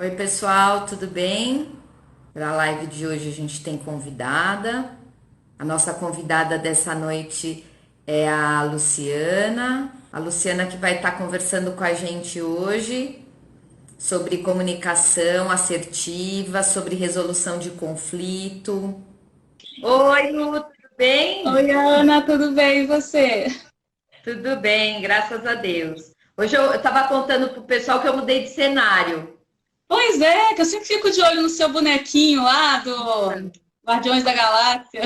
Oi, pessoal, tudo bem? Para a live de hoje a gente tem convidada. A nossa convidada dessa noite é a Luciana. A Luciana que vai estar conversando com a gente hoje sobre comunicação assertiva, sobre resolução de conflito. Oi, Lu, tudo bem? Oi, Ana, tudo bem e você? Tudo bem, graças a Deus. Hoje eu estava contando pro pessoal que eu mudei de cenário. Pois é, que eu sempre fico de olho no seu bonequinho lá do Guardiões da Galáxia.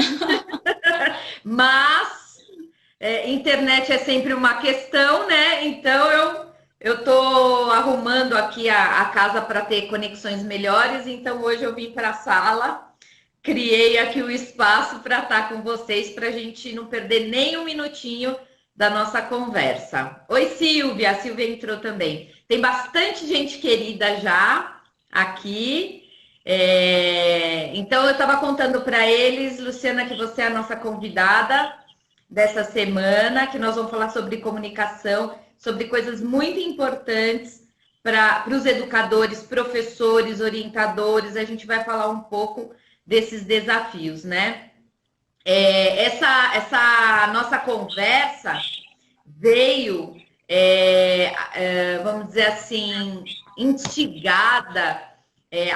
Mas internet é sempre uma questão, né? Então eu tô arrumando aqui a casa para ter conexões melhores. Então hoje eu vim para a sala, criei aqui o espaço para estar com vocês, para a gente não perder nem um minutinho da nossa conversa. Oi, Silvia. A Silvia entrou também. Tem bastante gente querida já aqui. Então eu estava contando para eles, Luciana, que você é a nossa convidada dessa semana, que nós vamos falar sobre comunicação, sobre coisas muito importantes para os educadores, professores, orientadores. A gente vai falar um pouco desses desafios, né? Essa nossa conversa veio, vamos dizer assim, instigada,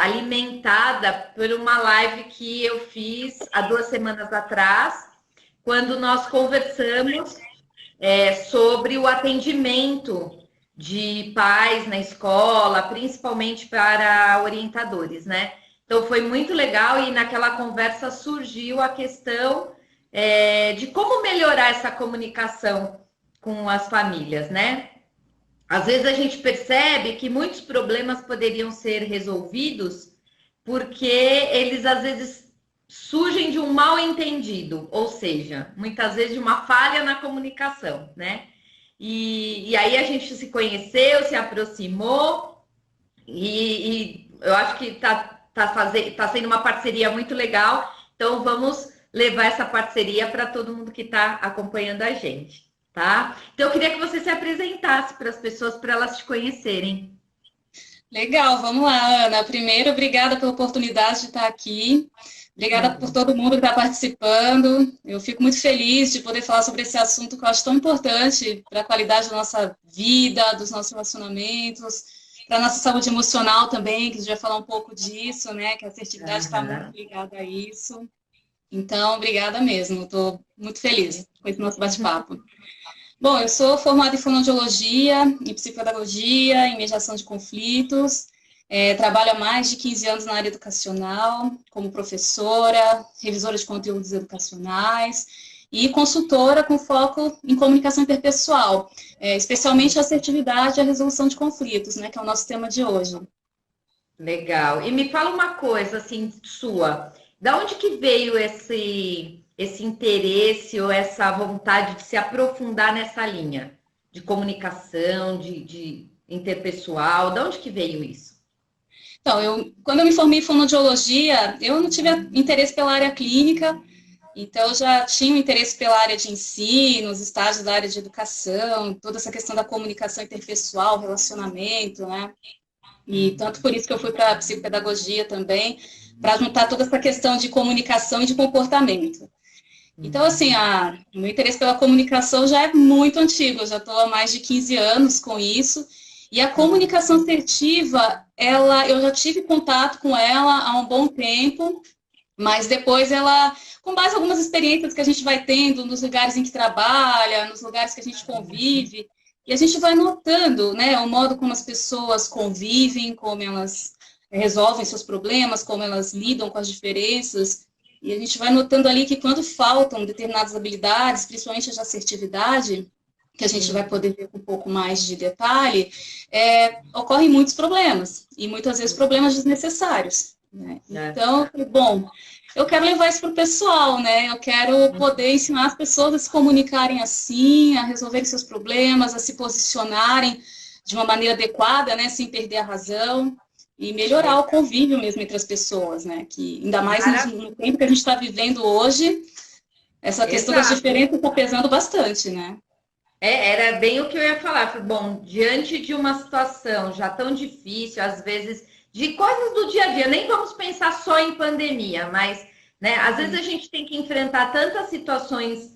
alimentada por uma live que eu fiz há 2 semanas atrás, quando nós conversamos sobre o atendimento de pais na escola, principalmente para orientadores, né? Então foi muito legal e naquela conversa surgiu a questão de como melhorar essa comunicação com as famílias, né? Às vezes a gente percebe que muitos problemas poderiam ser resolvidos porque eles às vezes surgem de um mal entendido, ou seja, muitas vezes de uma falha na comunicação, né? E aí a gente se conheceu, se aproximou e eu acho que tá sendo uma parceria muito legal. Então vamos levar essa parceria para todo mundo que está acompanhando a gente, tá? Então eu queria que você se apresentasse para as pessoas, para elas te conhecerem. Legal, vamos lá, Ana. Primeiro, obrigada pela oportunidade de estar aqui. Obrigada por todo mundo que está participando. Eu fico muito feliz de poder falar sobre esse assunto que eu acho tão importante para a qualidade da nossa vida, dos nossos relacionamentos, para a nossa saúde emocional também, que a gente vai falar um pouco disso, né? Que a assertividade está muito Uhum. ligada a isso. Então, obrigada mesmo. Estou muito feliz com esse nosso bate-papo. Bom, eu sou formada em fonoaudiologia, em psicopedagogia, em mediação de conflitos. Trabalho há mais de 15 anos na área educacional, como professora, revisora de conteúdos educacionais e consultora com foco em comunicação interpessoal, especialmente a assertividade e a resolução de conflitos, né, que é o nosso tema de hoje. Legal. E me fala uma coisa assim sua. Da onde que veio esse interesse ou essa vontade de se aprofundar nessa linha de comunicação, de interpessoal? Da onde que veio isso? Então, quando eu me formei em fonoaudiologia, eu não tive interesse pela área clínica. Então, eu já tinha um interesse pela área de ensino, os estágios da área de educação, toda essa questão da comunicação interpessoal, relacionamento, né? E tanto por isso que eu fui para a psicopedagogia também, para juntar toda essa questão de comunicação e de comportamento. Então, assim, o meu interesse pela comunicação já é muito antigo, eu já estou há mais de 15 anos com isso. E a comunicação assertiva, eu já tive contato com ela há um bom tempo, mas depois ela, com base em algumas experiências que a gente vai tendo nos lugares em que trabalha, nos lugares que a gente convive, e a gente vai notando, né, o modo como as pessoas convivem, como elas resolvem seus problemas, como elas lidam com as diferenças, e a gente vai notando ali que quando faltam determinadas habilidades, principalmente a de assertividade, que a gente vai poder ver com um pouco mais de detalhe, ocorrem muitos problemas, e muitas vezes problemas desnecessários. Né? Então, bom, eu quero levar isso para o pessoal, né? Eu quero poder ensinar as pessoas a se comunicarem assim, a resolverem seus problemas, a se posicionarem de uma maneira adequada, né? Sem perder a razão e melhorar o convívio mesmo entre as pessoas, né? Que ainda mais no tempo que a gente está vivendo hoje, essa questão das Exato. diferenças está pesando bastante, né? Era bem o que eu ia falar. Falei, bom, diante de uma situação já tão difícil, às vezes de coisas do dia a dia. Nem vamos pensar só em pandemia, mas, né, às vezes a gente tem que enfrentar tantas situações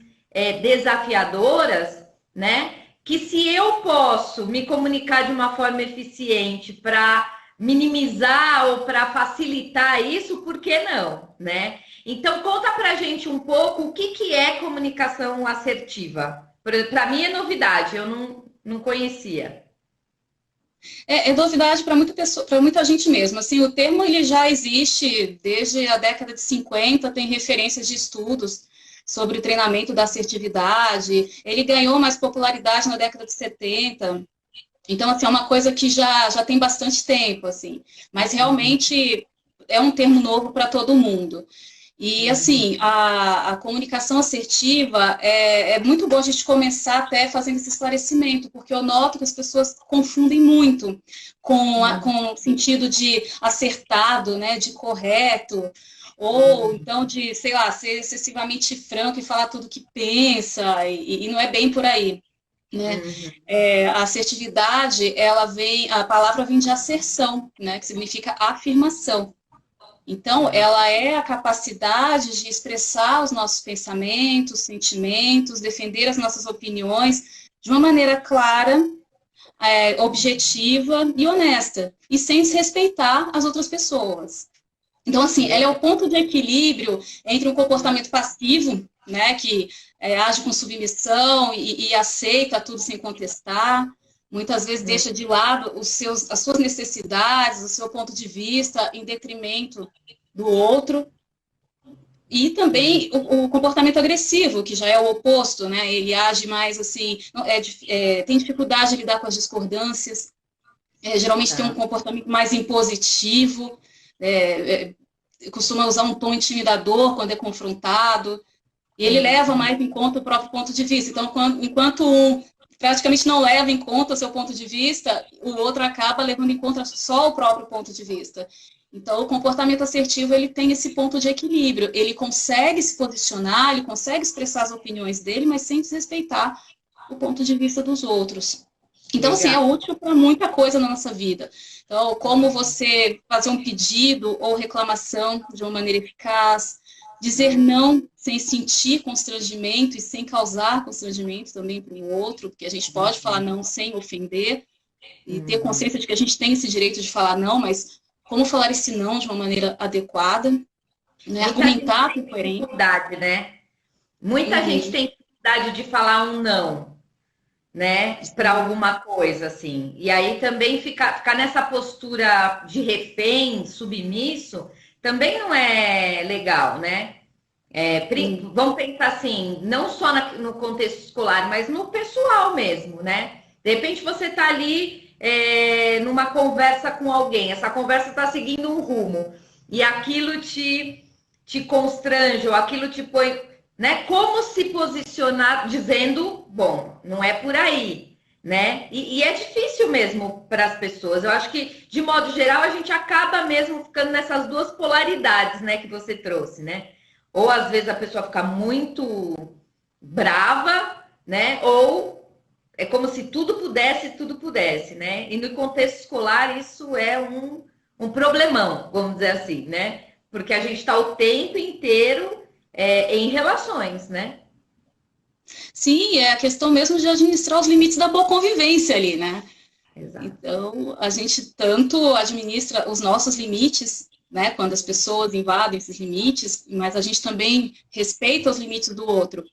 desafiadoras, né, que se eu posso me comunicar de uma forma eficiente para minimizar ou para facilitar isso, por que não, né? Então, conta pra gente um pouco o que é comunicação assertiva. Para mim é novidade, eu não conhecia. É novidade para muita pessoa, para muita gente mesmo. Assim, o termo ele já existe desde a década de 50, tem referências de estudos sobre o treinamento da assertividade. Ele ganhou mais popularidade na década de 70. Então, assim, é uma coisa que já tem bastante tempo, assim. Mas realmente é um termo novo para todo mundo. E, assim, a comunicação assertiva é muito bom a gente começar até fazendo esse esclarecimento, porque eu noto que as pessoas confundem muito com o sentido de acertado, né, de correto, ou então de, sei lá, ser excessivamente franco e falar tudo que pensa, e não é bem por aí. Né? A assertividade, a palavra vem de asserção, né, que significa afirmação. Então, ela é a capacidade de expressar os nossos pensamentos, sentimentos, defender as nossas opiniões de uma maneira clara, objetiva e honesta, e sem desrespeitar as outras pessoas. Então, assim, ela é o ponto de equilíbrio entre um comportamento passivo, né, que age com submissão e aceita tudo sem contestar, muitas vezes deixa de lado as suas necessidades, o seu ponto de vista, em detrimento do outro. E também o comportamento agressivo, que já é o oposto, né? Ele age mais assim, tem dificuldade de lidar com as discordâncias, geralmente tem um comportamento mais impositivo, costuma usar um tom intimidador quando é confrontado, e ele leva mais em conta o próprio ponto de vista. Então, enquanto um praticamente não leva em conta o seu ponto de vista, o outro acaba levando em conta só o próprio ponto de vista. Então, o comportamento assertivo, ele tem esse ponto de equilíbrio. Ele consegue se posicionar, ele consegue expressar as opiniões dele, mas sem desrespeitar o ponto de vista dos outros. Então, assim, é útil para muita coisa na nossa vida. Então, como você fazer um pedido ou reclamação de uma maneira eficaz, dizer não sem sentir constrangimento e sem causar constrangimento também para o outro, porque a gente pode falar não sem ofender, e ter consciência de que a gente tem esse direito de falar não, mas como falar esse não de uma maneira adequada, né? Argumentar com coerência. Dificuldade, né? Muita gente tem dificuldade de falar um não, né? Para alguma coisa, assim. E aí também ficar nessa postura de refém, submisso, também não é legal, né? Vamos pensar assim, não só no contexto escolar, mas no pessoal mesmo, né? De repente você está ali numa conversa com alguém, essa conversa está seguindo um rumo, e aquilo te constrange, ou aquilo te põe, né? Como se posicionar dizendo, bom, não é por aí, né? E é difícil mesmo para as pessoas. Eu acho que, de modo geral, a gente acaba mesmo ficando nessas duas polaridades, né, que você trouxe, né? Ou às vezes a pessoa fica muito brava, né? Ou é como se tudo pudesse, né? E no contexto escolar isso é um problemão, vamos dizer assim, né? Porque a gente está o tempo inteiro em relações, né? Sim, é a questão mesmo de administrar os limites da boa convivência ali, né? Exato. Então, a gente tanto administra os nossos limites, né, quando as pessoas invadem esses limites, mas a gente também respeita os limites do outro.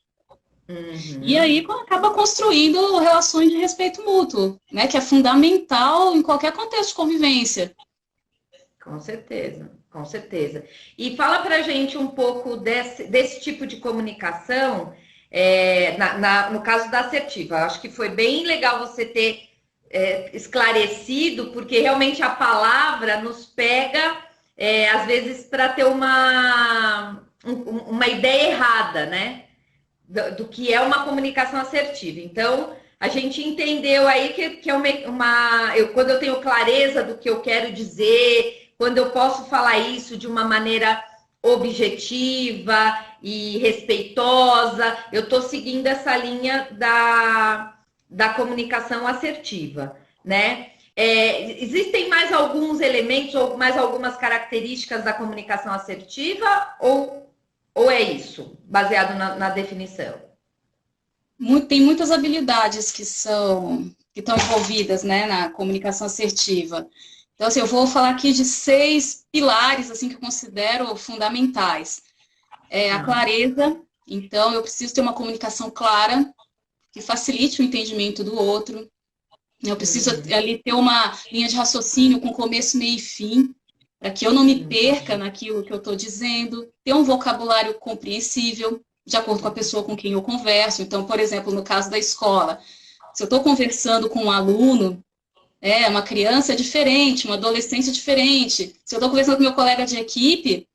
E aí acaba construindo relações de respeito mútuo, né, que é fundamental em qualquer contexto de convivência. Com certeza, com certeza. E fala pra gente um pouco desse tipo de comunicação, no caso da assertiva. Acho que foi bem legal você ter esclarecido, porque realmente a palavra nos pega, às vezes, para ter uma ideia errada, né? Do que é uma comunicação assertiva. Então, a gente entendeu aí que é quando eu tenho clareza do que eu quero dizer, quando eu posso falar isso de uma maneira objetiva e respeitosa, eu estou seguindo essa linha da comunicação assertiva, né? Existem mais alguns elementos ou mais algumas características da comunicação assertiva ou é isso, baseado na definição? Tem muitas habilidades que estão envolvidas, né, na comunicação assertiva. Então, assim, eu vou falar aqui de 6 pilares assim que eu considero fundamentais. A clareza, então eu preciso ter uma comunicação clara que facilite o entendimento do outro. Eu preciso ali ter uma linha de raciocínio com começo, meio e fim, para que eu não me perca naquilo que eu estou dizendo. Ter um vocabulário compreensível, de acordo com a pessoa com quem eu converso. Então, por exemplo, no caso da escola, se eu estou conversando com um aluno, uma criança é diferente, uma adolescente é diferente. Se eu estou conversando com meu colega de equipe,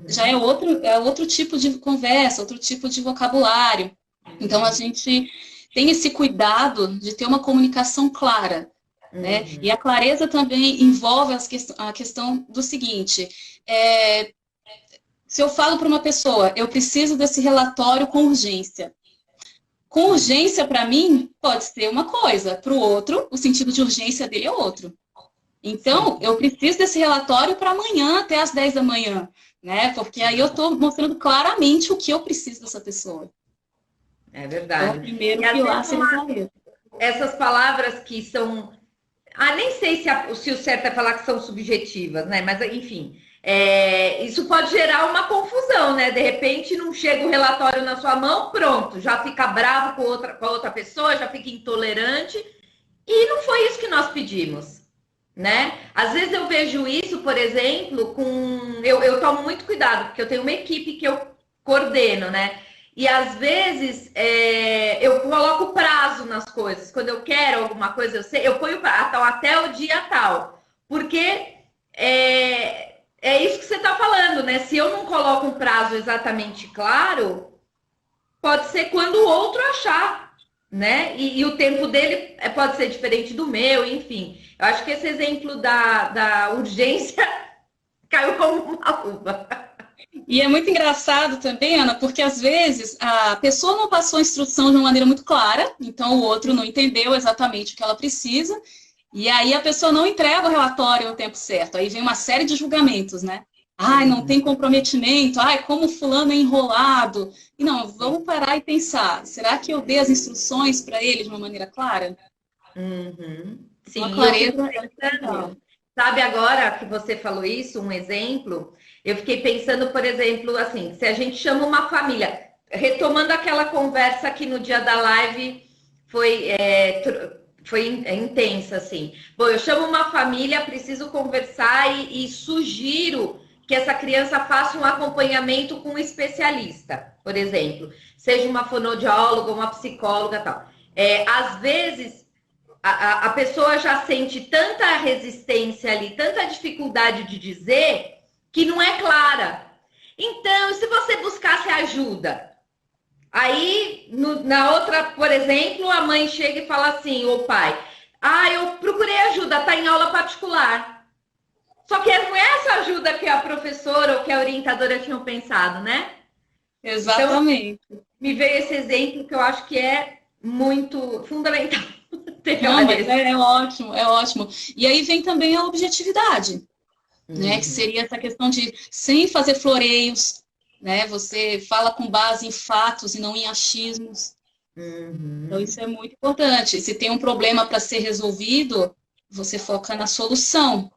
já é outro tipo de conversa, outro tipo de vocabulário. Então, a gente tem esse cuidado de ter uma comunicação clara, né? E a clareza também envolve a questão do seguinte, se eu falo para uma pessoa, eu preciso desse relatório com urgência. Com urgência, para mim, pode ser uma coisa, para o outro, o sentido de urgência dele é outro. Então, eu preciso desse relatório para amanhã, até às 10 da manhã, né? Porque aí eu estou mostrando claramente o que eu preciso dessa pessoa. É verdade. Então, o primeiro pilar seria clareza. Essas palavras que são... nem sei se o certo é falar que são subjetivas, né? Mas, enfim, isso pode gerar uma confusão, né? De repente, não chega o relatório na sua mão, pronto, já fica bravo com a outra pessoa, já fica intolerante. E não foi isso que nós pedimos, né? Às vezes eu vejo isso, por exemplo, eu tomo muito cuidado, porque eu tenho uma equipe que eu coordeno, né? E às vezes eu coloco prazo nas coisas. Quando eu quero alguma coisa, eu ponho até o dia tal. Porque é isso que você está falando, né? Se eu não coloco um prazo exatamente claro, pode ser quando o outro achar, né? E o tempo dele pode ser diferente do meu, enfim. Eu acho que esse exemplo da urgência caiu como uma luva. E é muito engraçado também, Ana, porque às vezes a pessoa não passou a instrução de uma maneira muito clara, então o outro não entendeu exatamente o que ela precisa, e aí a pessoa não entrega o relatório no tempo certo. Aí vem uma série de julgamentos, né? Ai, não tem comprometimento, ai, como fulano é enrolado. E não, vamos parar e pensar, será que eu dei as instruções para ele de uma maneira clara? Sim, a clareza é legal. Sabe, agora que você falou isso, um exemplo, eu fiquei pensando, por exemplo, assim, se a gente chama uma família, retomando aquela conversa que no dia da live foi intensa, assim. Bom, eu chamo uma família, preciso conversar e sugiro que essa criança faça um acompanhamento com um especialista, por exemplo, seja uma fonoaudióloga, uma psicóloga, tal. Às vezes a pessoa já sente tanta resistência ali, tanta dificuldade de dizer, que não é clara. Então, se você buscasse ajuda, aí na outra, por exemplo, a mãe chega e fala assim, o pai, eu procurei ajuda, tá em aula particular. Só que não é essa ajuda que a professora ou que a orientadora tinham pensado, né? Exatamente. Então, me veio esse exemplo que eu acho que é muito fundamental. Não, mas é ótimo, é ótimo. E aí vem também a objetividade, né? Que seria essa questão de, sem fazer floreios, né? Você fala com base em fatos e não em achismos. Então, isso é muito importante. Se tem um problema para ser resolvido, você foca na solução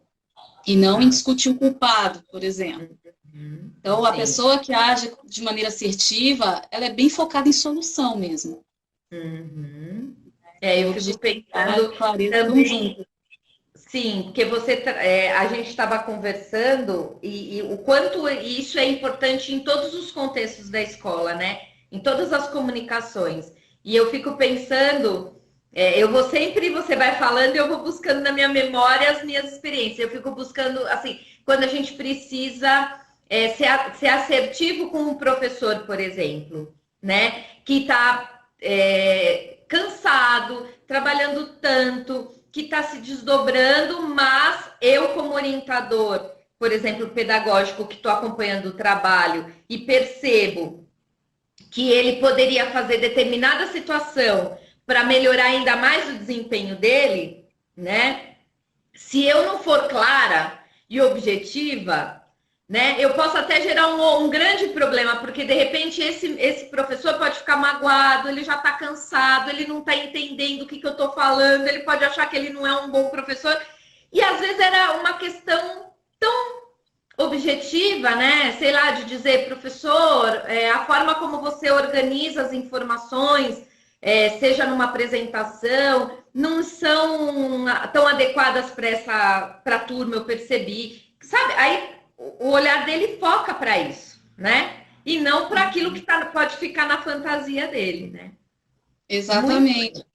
e não em discutir o culpado, por exemplo. Então, a pessoa que age de maneira assertiva, ela é bem focada em solução mesmo. Eu fico pensando também, sim, porque a gente estava conversando e o quanto isso é importante em todos os contextos da escola, né? Em todas as comunicações. E eu fico pensando, você vai falando e eu vou buscando na minha memória as minhas experiências. Eu fico buscando, assim, quando a gente precisa ser assertivo com um professor, por exemplo, né? Que está cansado, trabalhando tanto, que está se desdobrando, mas eu, como orientador, por exemplo, pedagógico, que estou acompanhando o trabalho e percebo que ele poderia fazer determinada situação para melhorar ainda mais o desempenho dele, né? Se eu não for clara e objetiva, né, eu posso até gerar um grande problema, porque de repente esse professor pode ficar magoado, ele já está cansado, ele não está entendendo o que eu estou falando, ele pode achar que ele não é um bom professor. E às vezes era uma questão tão objetiva, né? Sei lá, de dizer, professor, a forma como você organiza as informações, seja numa apresentação, não são tão adequadas para a turma, eu percebi. Sabe? Aí o olhar dele foca para isso, né? E não para aquilo que pode ficar na fantasia dele, né? Exatamente.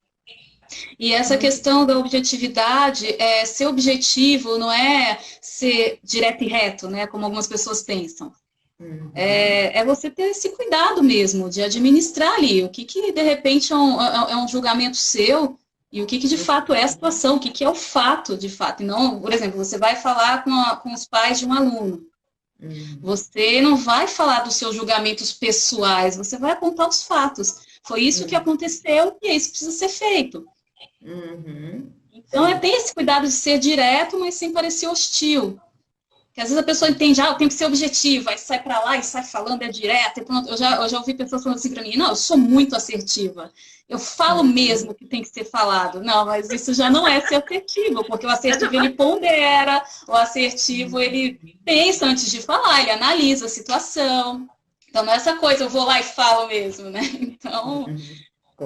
E essa questão da objetividade, ser objetivo não é ser direto e reto, né? Como algumas pessoas pensam. É você ter esse cuidado mesmo de administrar ali o que de repente é um julgamento seu e o que de fato é a situação, o que é o fato de fato. E não, por exemplo, você vai falar com os pais de um aluno. Você não vai falar dos seus julgamentos pessoais, você vai apontar os fatos. Foi isso que aconteceu e isso precisa ser feito. Então, tem esse cuidado de ser direto, mas sem parecer hostil. Porque às vezes a pessoa entende, eu tenho que ser objetiva, aí sai para lá e sai falando, é direto. E pronto. Eu já ouvi pessoas falando assim para mim, não, eu sou muito assertiva. Eu falo mesmo que tem que ser falado. Não, mas isso já não é ser assertivo, porque o assertivo, ele pondera, o assertivo, ele pensa antes de falar, ele analisa a situação. Então, não é essa coisa, eu vou lá e falo mesmo, né? Então,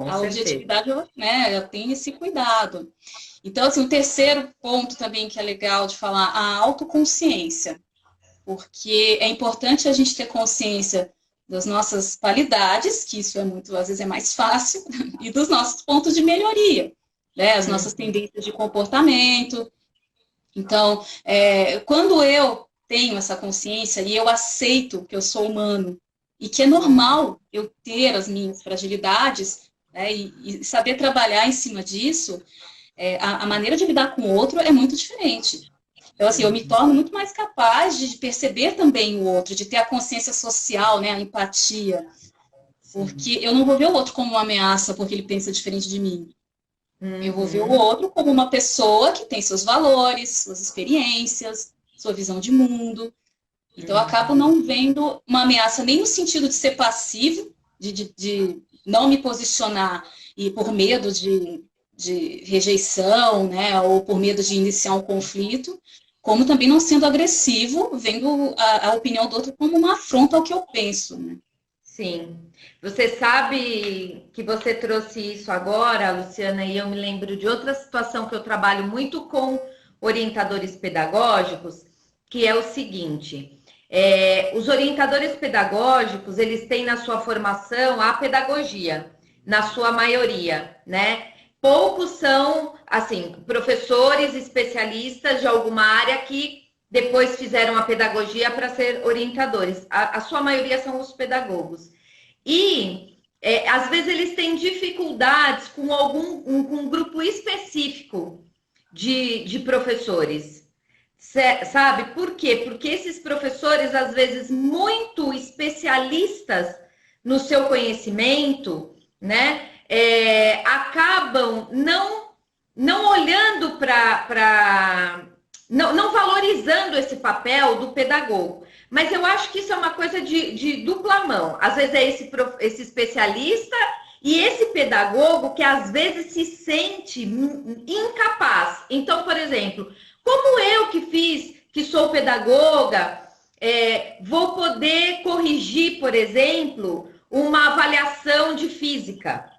a objetividade, né, eu tenho esse cuidado. Então, assim, o terceiro ponto também que é legal de falar, a autoconsciência. Porque é importante a gente ter consciência das nossas qualidades, que isso às vezes é mais fácil, e dos nossos pontos de melhoria, né? As nossas tendências de comportamento. Então, quando eu tenho essa consciência e eu aceito que eu sou humano e que é normal eu ter as minhas fragilidades, né, e saber trabalhar em cima disso, a maneira de lidar com o outro é muito diferente. Então, assim, eu me torno muito mais capaz de perceber também o outro, de ter a consciência social, né, a empatia. Porque eu não vou ver o outro como uma ameaça porque ele pensa diferente de mim. Eu vou ver o outro como uma pessoa que tem seus valores, suas experiências, sua visão de mundo. Então, eu acabo não vendo uma ameaça nem no sentido de ser passivo, de não me posicionar e por medo de rejeição, né, ou por medo de iniciar um conflito, como também não sendo agressivo, vendo a opinião do outro como uma afronta ao que eu penso, né? Sim. Você sabe que você trouxe isso agora, Luciana, e eu me lembro de outra situação que eu trabalho muito com orientadores pedagógicos, que é o seguinte, os orientadores pedagógicos, eles têm na sua formação a pedagogia, na sua maioria, né? Poucos são, assim, professores especialistas de alguma área que depois fizeram a pedagogia para ser orientadores. A sua maioria são os pedagogos. E, às vezes, eles têm dificuldades com um grupo específico de professores. Sabe por quê? Porque esses professores, às vezes, muito especialistas no seu conhecimento, né? Acabam não olhando não valorizando esse papel do pedagogo. Mas eu acho que isso é uma coisa de dupla mão. Às vezes é esse especialista e esse pedagogo que às vezes se sente incapaz. Então, por exemplo, como eu que sou pedagoga, vou poder corrigir, por exemplo, uma avaliação de física?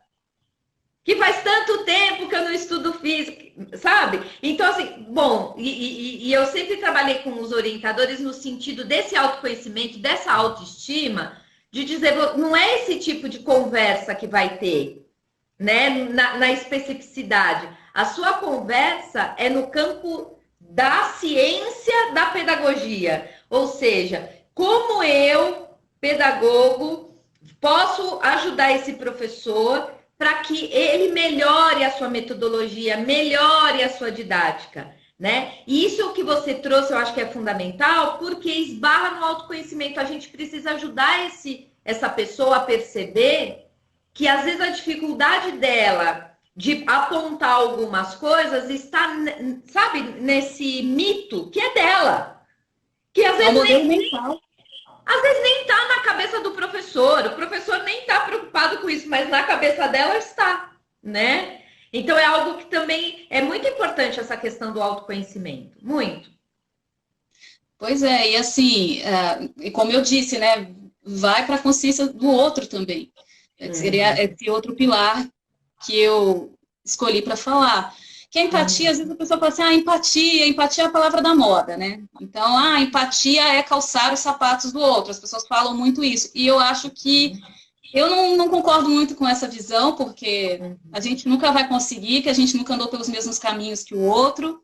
Que faz tanto tempo que eu não estudo física, sabe? Então, assim, bom, e eu sempre trabalhei com os orientadores no sentido desse autoconhecimento, dessa autoestima, de dizer, não é esse tipo de conversa que vai ter, né? Na especificidade. A sua conversa é no campo da ciência da pedagogia. Ou seja, como eu, pedagogo, posso ajudar esse professor para que ele melhore a sua metodologia, melhore a sua didática, né? E isso que você trouxe, eu acho que é fundamental, porque esbarra no autoconhecimento. A gente precisa ajudar essa pessoa a perceber que, às vezes, a dificuldade dela de apontar algumas coisas está, sabe, nesse mito que é dela. Que às vezes nem está na cabeça do professor, o professor nem está preocupado com isso, mas na cabeça dela está, né? Então é algo que também é muito importante essa questão do autoconhecimento, muito. Pois é, e assim, e como eu disse, né, vai para a consciência do outro também. Seria esse outro pilar que eu escolhi para falar. Que a empatia, às vezes a pessoa fala assim, empatia é a palavra da moda, né? Então, empatia é calçar os sapatos do outro. As pessoas falam muito isso. E eu acho que eu não concordo muito com essa visão, porque a gente nunca vai conseguir, que a gente nunca andou pelos mesmos caminhos que o outro,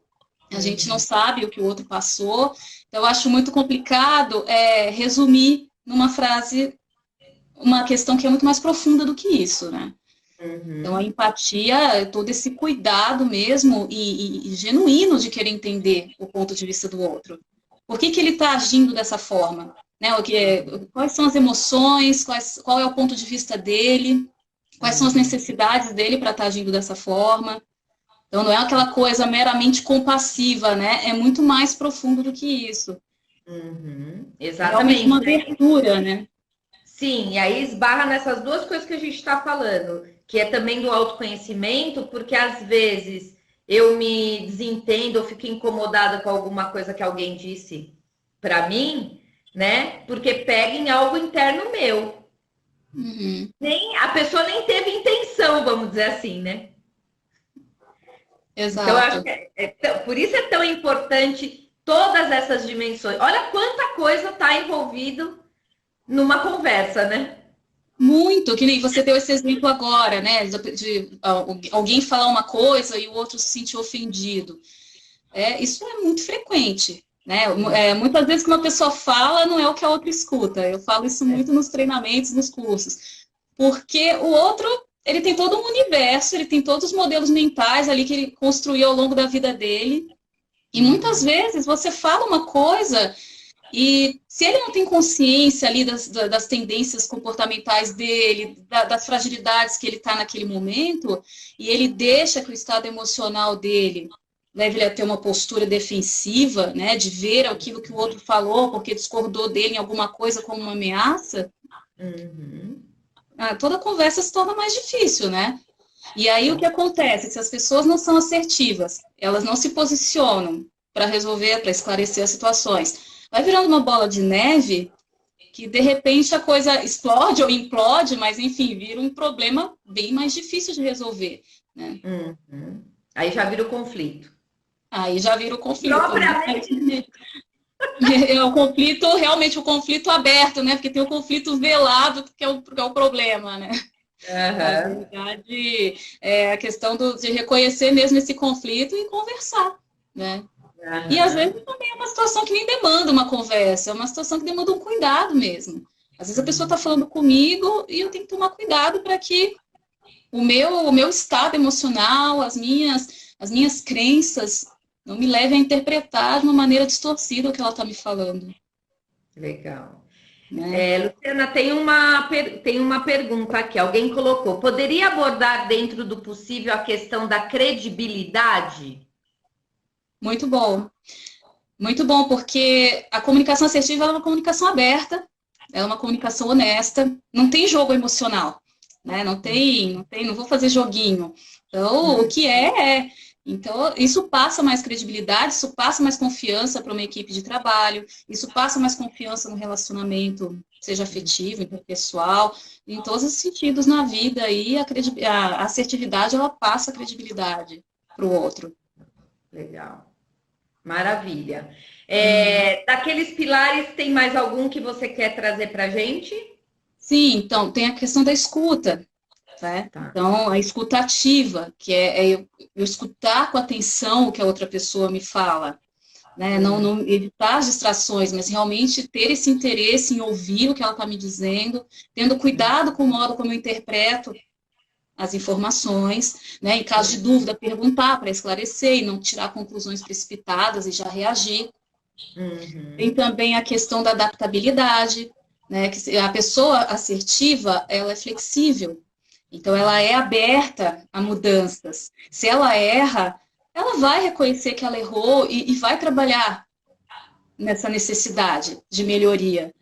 a gente não sabe o que o outro passou. Então, eu acho muito complicado resumir numa frase uma questão que é muito mais profunda do que isso, né? Então, a empatia é todo esse cuidado mesmo e genuíno de querer entender o ponto de vista do outro. Por que ele está agindo dessa forma? Né? Quais são as emoções, qual é o ponto de vista dele, quais são as necessidades dele para estar agindo dessa forma. Então, não é aquela coisa meramente compassiva, né? É muito mais profundo do que isso. Exatamente. É realmente uma abertura, né? Sim, e aí esbarra nessas duas coisas que a gente está falando, que é também do autoconhecimento, porque às vezes eu me desentendo, eu fico incomodada com alguma coisa que alguém disse para mim, né? Porque pega em algo interno meu. A pessoa nem teve intenção, vamos dizer assim, né? Exato. Então, eu acho que por isso é tão importante todas essas dimensões. Olha quanta coisa está envolvido numa conversa, né? Muito, que nem você deu esse exemplo agora, né? De alguém falar uma coisa e o outro se sentir ofendido. Isso é muito frequente, né? Muitas vezes que uma pessoa fala não é o que a outra escuta. Eu falo isso muito nos treinamentos, nos cursos. Porque o outro, ele tem todo um universo, ele tem todos os modelos mentais ali que ele construiu ao longo da vida dele. E muitas vezes você fala uma coisa e se ele não tem consciência ali das tendências comportamentais dele, das fragilidades que ele está naquele momento, e ele deixa que o estado emocional dele leve ele a ter uma postura defensiva, né, de ver aquilo que o outro falou, porque discordou dele em alguma coisa como uma ameaça, toda a conversa se torna mais difícil, né? E aí o que acontece? Se as pessoas não são assertivas, elas não se posicionam para resolver, para esclarecer as situações, vai virando uma bola de neve que, de repente, a coisa explode ou implode, mas, enfim, vira um problema bem mais difícil de resolver, né? Aí já vira o conflito. Aí já vira o conflito. Propriamente. É o conflito, realmente o conflito aberto, né? Porque tem o conflito velado, que é o problema, né? Na verdade, é a questão de reconhecer mesmo esse conflito e conversar, né? E às vezes também é uma situação que nem demanda uma conversa, é uma situação que demanda um cuidado mesmo. Às vezes a pessoa está falando comigo e eu tenho que tomar cuidado para que o meu estado emocional, as minhas crenças não me levem a interpretar de uma maneira distorcida o que ela está me falando. Legal. Né? Luciana, tem uma pergunta aqui. Alguém colocou: poderia abordar dentro do possível a questão da credibilidade? Muito bom. Muito bom, porque a comunicação assertiva é uma comunicação aberta, é uma comunicação honesta, não tem jogo emocional, né? Não vou fazer joguinho. Então, o que é. Então, isso passa mais credibilidade, isso passa mais confiança para uma equipe de trabalho, isso passa mais confiança no relacionamento, seja afetivo, interpessoal, em todos os sentidos na vida, e a assertividade, ela passa a credibilidade para o outro. Legal. Maravilha. Daqueles pilares, tem mais algum que você quer trazer para a gente? Sim, então, tem a questão da escuta. Né? Tá. Então, a escuta ativa, que é eu escutar com atenção o que a outra pessoa me fala. Né? Não evitar as distrações, mas realmente ter esse interesse em ouvir o que ela está me dizendo, tendo cuidado com o modo como eu interpreto as informações, né? Em caso de dúvida, perguntar para esclarecer e não tirar conclusões precipitadas e já reagir. Tem também a questão da adaptabilidade, né? Que a pessoa assertiva, ela é flexível. Então, ela é aberta a mudanças. Se ela erra, ela vai reconhecer que ela errou e vai trabalhar nessa necessidade de melhoria.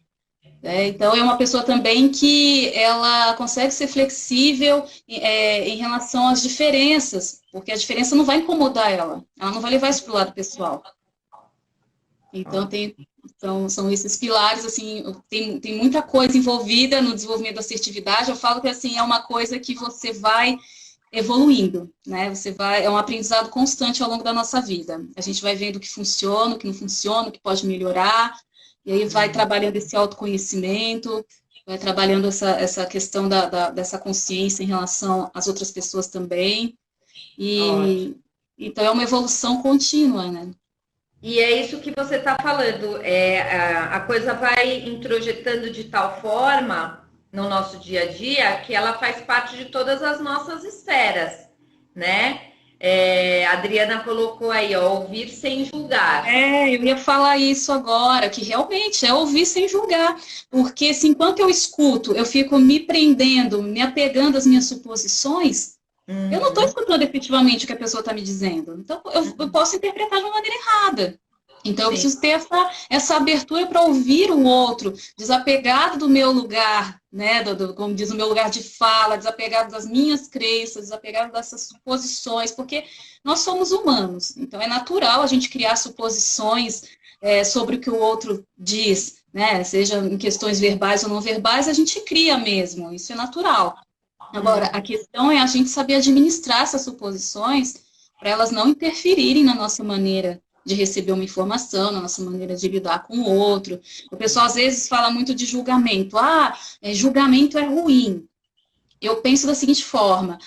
Né? Então, é uma pessoa também que ela consegue ser flexível em relação às diferenças, porque a diferença não vai incomodar ela não vai levar isso para o lado pessoal. Então, são esses pilares, assim, tem muita coisa envolvida no desenvolvimento da assertividade. Eu falo que, assim, é uma coisa que você vai evoluindo, né? É um aprendizado constante ao longo da nossa vida. A gente vai vendo o que funciona, o que não funciona, o que pode melhorar, e aí vai trabalhando esse autoconhecimento, vai trabalhando essa questão dessa consciência em relação às outras pessoas também. Então, é uma evolução contínua, né? E é isso que você está falando. A coisa vai introjetando de tal forma no nosso dia a dia que ela faz parte de todas as nossas esferas, né? A Adriana colocou aí, ó, ouvir sem julgar. Eu ia falar isso agora, que realmente é ouvir sem julgar, porque se enquanto eu escuto, eu fico me prendendo, me apegando às minhas suposições, eu não estou escutando efetivamente o que a pessoa está me dizendo. Então, eu posso interpretar de uma maneira errada. Então, eu preciso ter essa abertura para ouvir o outro, desapegado do meu lugar, né? Como diz, o meu lugar de fala, desapegado das minhas crenças, desapegado dessas suposições, porque nós somos humanos. Então, é natural a gente criar suposições sobre o que o outro diz, né? Seja em questões verbais ou não verbais, a gente cria mesmo, isso é natural. Agora, a questão é a gente saber administrar essas suposições para elas não interferirem na nossa maneira de receber uma informação, na nossa maneira de lidar com o outro. O pessoal, às vezes, fala muito de julgamento. Julgamento é ruim. Eu penso da seguinte forma,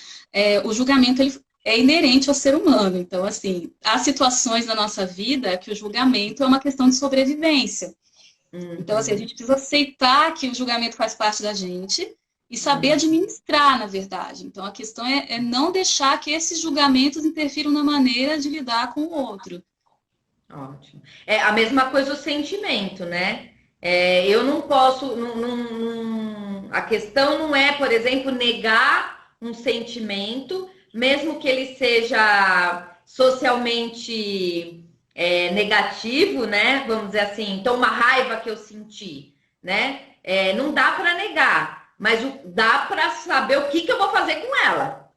o julgamento ele é inerente ao ser humano. Então, assim, há situações na nossa vida que o julgamento é uma questão de sobrevivência. Então, assim, a gente precisa aceitar que o julgamento faz parte da gente e saber administrar, na verdade. Então, a questão é não deixar que esses julgamentos interfiram na maneira de lidar com o outro. Ótimo. É a mesma coisa o sentimento, né? Eu não posso. A questão não é, por exemplo, negar um sentimento, mesmo que ele seja socialmente negativo, né? Vamos dizer assim, então uma raiva que eu senti, né? Não dá para negar, mas dá para saber o que eu vou fazer com ela,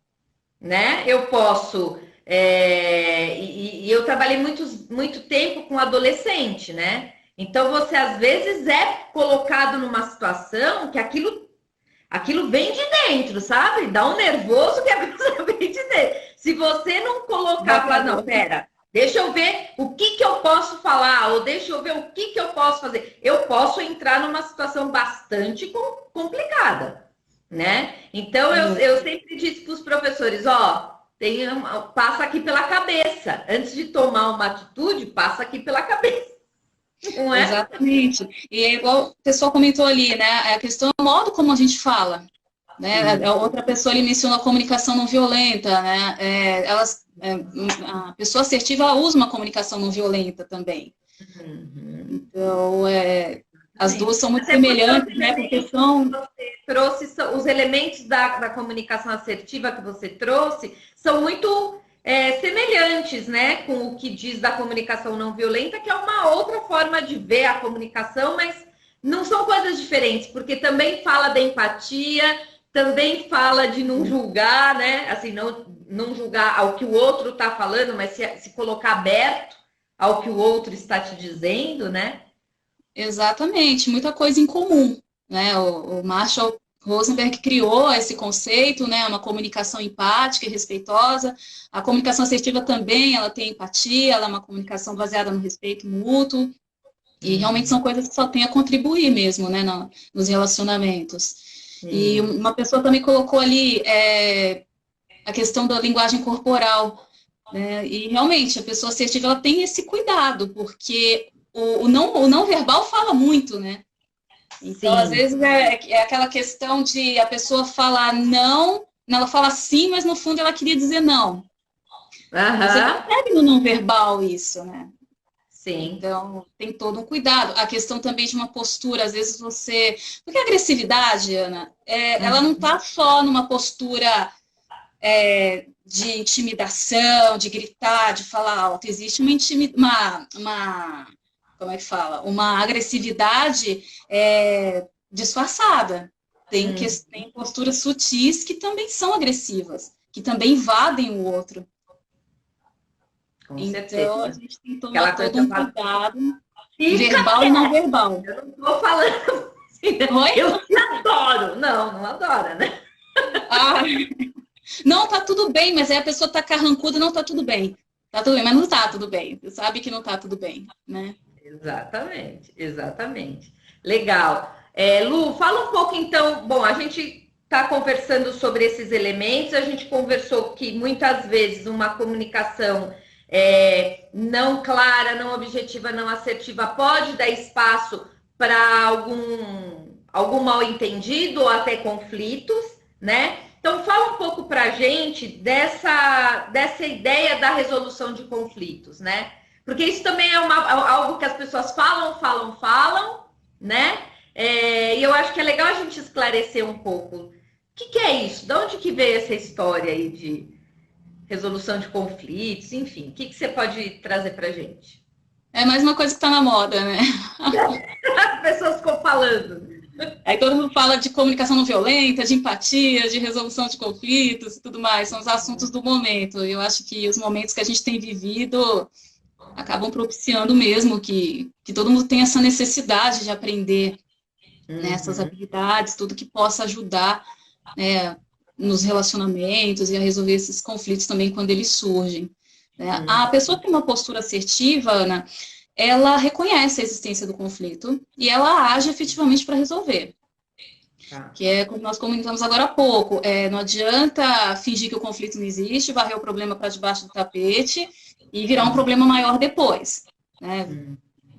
né? Eu posso. E eu trabalhei muito tempo com adolescente, né? Então você às vezes é colocado numa situação que aquilo vem de dentro, sabe? Dá um nervoso que a coisa vem de dentro. Se você não colocar, falar, não, pera, deixa eu ver o que eu posso falar, ou deixa eu ver o que eu posso fazer. Eu posso entrar numa situação bastante complicada, né? Então eu sempre disse para os professores, ó. Passa aqui pela cabeça. Antes de tomar uma atitude, passa aqui pela cabeça. Não é? Exatamente. E é igual o pessoal comentou ali, né? A questão é o modo como a gente fala. Né? Outra pessoa ali mencionou a comunicação não violenta, né? A pessoa assertiva ela usa uma comunicação não violenta também. Então, as duas são muito semelhantes, né? Porque são... Você trouxe os elementos da comunicação assertiva que você trouxe são muito semelhantes, né, com o que diz da comunicação não violenta, que é uma outra forma de ver a comunicação, mas não são coisas diferentes, porque também fala da empatia, também fala de não julgar, né, assim, não julgar ao que o outro está falando, mas se colocar aberto ao que o outro está te dizendo, né? Exatamente, muita coisa em comum, né? O Marshall Rosenberg criou esse conceito, né? Uma comunicação empática e respeitosa. A comunicação assertiva também, ela tem empatia, ela é uma comunicação baseada no respeito mútuo. E realmente são coisas que só têm a contribuir mesmo, né? Nos relacionamentos. E uma pessoa também colocou ali a questão da linguagem corporal, né? E realmente a pessoa assertiva ela tem esse cuidado, porque o não verbal fala muito, né? Então, às vezes, é aquela questão de a pessoa falar não, ela fala sim, mas no fundo ela queria dizer não. Você percebe no não verbal isso, né? Sim. Então, tem todo um cuidado. A questão também de uma postura, às vezes você... Porque a agressividade, Ana, ela não Uhum. está só numa postura de intimidação, de gritar, de falar alto. Existe como é que fala? Uma agressividade disfarçada. Tem posturas sutis que também são agressivas, que também invadem o outro. Com Então, a certeza. gente tem que tomar Aquela todo coisa um fala, cuidado, fica verbal e não quieto. verbal. Eu não tô falando assim, né? Oi? Eu te adoro. Não, não adora, né? Ah, não, tá tudo bem, mas aí a pessoa tá carrancuda, não tá tudo bem. Tá tudo bem, mas não tá tudo bem. Você sabe que não tá tudo bem, né? Exatamente, exatamente. Legal. Lu, fala um pouco então. Bom, a gente está conversando sobre esses elementos, a gente conversou que muitas vezes uma comunicação não clara, não objetiva, não assertiva pode dar espaço para algum mal-entendido ou até conflitos, né? Então, fala um pouco para a gente dessa ideia da resolução de conflitos, né? Porque isso também é algo que as pessoas falam, né? E eu acho que é legal a gente esclarecer um pouco. O que é isso? De onde que veio essa história aí de resolução de conflitos? Enfim, o que você pode trazer para a gente? É mais uma coisa que tá na moda, né? As pessoas ficam falando. Aí todo mundo fala de comunicação não violenta, de empatia, de resolução de conflitos e tudo mais. São os assuntos do momento. Eu acho que os momentos que a gente tem vivido acabam propiciando mesmo que todo mundo tem essa necessidade de aprender, né, essas Uhum, habilidades, tudo que possa ajudar, né, nos relacionamentos e a resolver esses conflitos também quando eles surgem, né? A uhum, pessoa que tem uma postura assertiva, Ana, ela reconhece a existência do conflito e ela age efetivamente para resolver, tá. que é como nós comentamos agora há pouco. Não adianta fingir que o conflito não existe, varrer o problema para debaixo do tapete e virar um Uhum, problema maior depois, né? uhum,